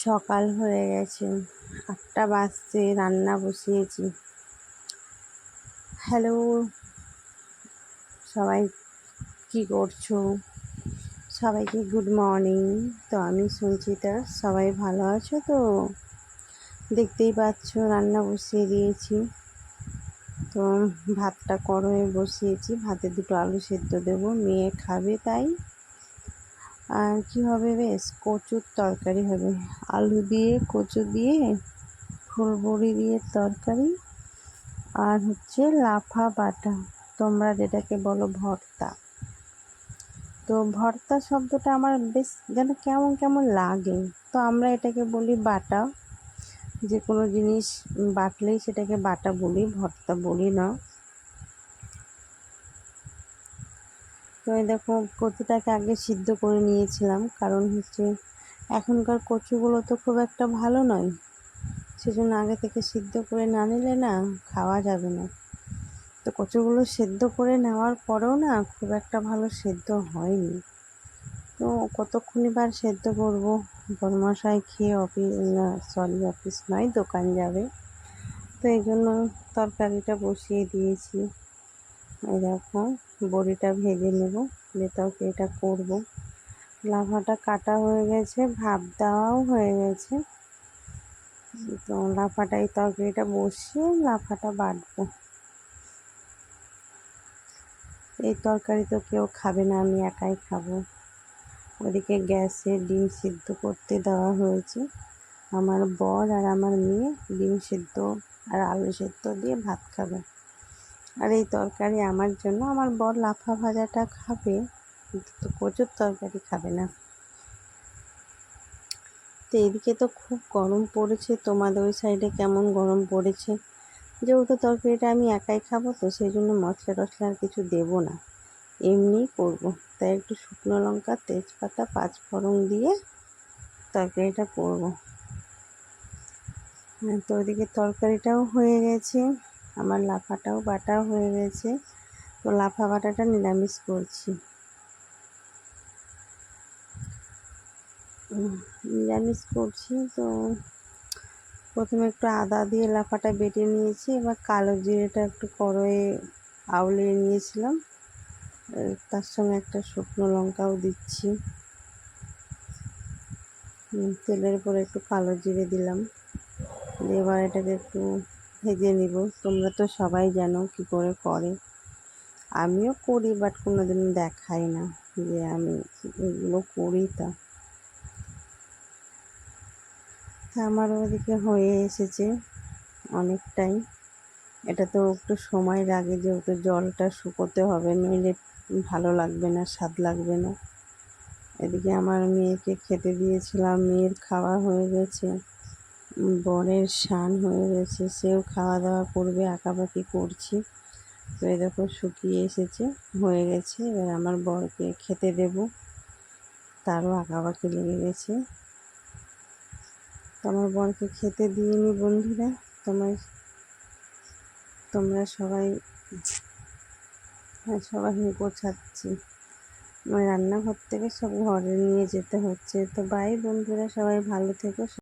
সকাল হয়ে গেছে, 8টা বাজছে, রান্না বসিয়েছি। হ্যালো সবাই, কি করছো? সবাইকে গুড মর্নিং। তো আমি সঞ্চিতা, সবাই ভালো আছো তো? দেখতেই পাচ্ছ রান্না বসিয়ে দিয়েছি। তো ভাতটা কড়াইয়ে বসিয়েছি, ভাতে 2টো আলু সেদ্ধ দেবো, মেয়ে খাবে তাই। আর কি হবে, বেশ কচুর তরকারি হবে, আলু দিয়ে কচু দিয়ে ফুলবড়ি দিয়ে তরকারি, আর হচ্ছে লাফা বাটা, তোমরা যেটাকে বলো ভর্তা। তো ভর্তা শব্দটা আমার বেশ যেন কেমন কেমন লাগে, তো আমরা এটাকে বলি বাটা। যে কোনো জিনিস বাটলেই সেটাকে বাটা বলি, ভর্তা বলি না। তো এই দেখো, কচুটাকে আগে সিদ্ধ করে নিয়েছিলাম, কারণ হচ্ছে এখনকার কচুগুলো তো খুব একটা ভালো নয়, সেজন্য আগে থেকে সিদ্ধ করে না নিলে না খাওয়া যাবে না। তো কচুগুলো সেদ্ধ করে নেওয়ার পরেও না খুব একটা ভালো সেদ্ধ হয়নি। তো কতক্ষণই বার সেদ্ধ করবো, বড়মশাই খেয়ে অফিস নয় দোকান যাবে। তো এই জন্য তরকারিটা বসিয়ে দিয়েছি। এই দেখো, বড়িটা ভেজে নেব, দিয়ে তরকারিটা করবো। লাফাটা কাটা হয়ে গেছে, ভাপ দেওয়াও হয়ে গেছে। তো লাফাটা, এই তরকারিটা বসিয়ে লাফাটা বাটবো। এই তরকারি তো কেউ খাবে না, আমি একাই খাবো। ওদিকে গ্যাসে ডিম সিদ্ধ করতে দেওয়া হয়েছে। আমার বর আর আমার মেয়ে ডিম সিদ্ধ আর আলু সিদ্ধ দিয়ে ভাত খাবে। আর এই তরকারি আমার জন্য, আমার বর লাফা ভাজাটা খাবে, কিন্তু তো কচুর তরকারি খাবে না। তো এদিকে তো খুব গরম পড়েছে, তোমাদের ওই সাইডে কেমন গরম পড়েছে? যেহেতু তরকারিটা আমি একাই খাবো, তো সেই জন্য মশলা টশলা আর কিছু দেবো না, এমনিই করবো। তাই একটু শুকনো লঙ্কা, তেজপাতা, 5 ফোড়ন দিয়ে তরকারিটা করবো। তো ওইদিকে তরকারিটাও হয়ে গেছে, আমার লাফাটাও বাটা হয়ে গেছে। তো লাফা বাটাটা নিরামিষ করছি, তো প্রথমে একটু আদা দিয়ে লাফাটা বেটে নিয়েছি, এবার কালো জিরেটা একটু কড়াইয়ে আউলিয়ে নিয়েছিলাম, তার সঙ্গে একটা শুকনো লঙ্কাও দিচ্ছি। তেলের উপরে একটু কালো জিরে দিলাম, এবার এটাকে একটু ভেজে নিব। তোমরা তো সবাই জানো কি করে করে, আমিও করি, বাট কোনোদিনও দেখাই না যে আমি এগুলো করি। তা আমার ওদিকে হয়ে এসেছে অনেকটাই। এটা তো একটু সময় লাগে, যেহেতু জলটা শুকোতে হবে, নইলে ভালো লাগবে না, স্বাদ লাগবে না। এদিকে আমার মেয়েকে খেতে দিয়েছিলাম, মেয়ের খাওয়া হয়ে গেছে, বরের স্নান হয়ে গেছে, সেও খাওয়া দাওয়া করবে, আঁকাবাকি করছি। তো এই দেখো শুকিয়ে এসেছে, হয়ে গেছে। এবার আমার বরকে খেতে দেব, তারও আঁকাবাকি লেগে গেছে। তো আমার বরকে খেতে দিইনি বন্ধুরা, তোমরা সবাই গোছাচ্ছি, আমার রান্নাঘর থেকে সব ঘরে নিয়ে যেতে হচ্ছে। তো বাই বন্ধুরা, সবাই ভালো থেকো।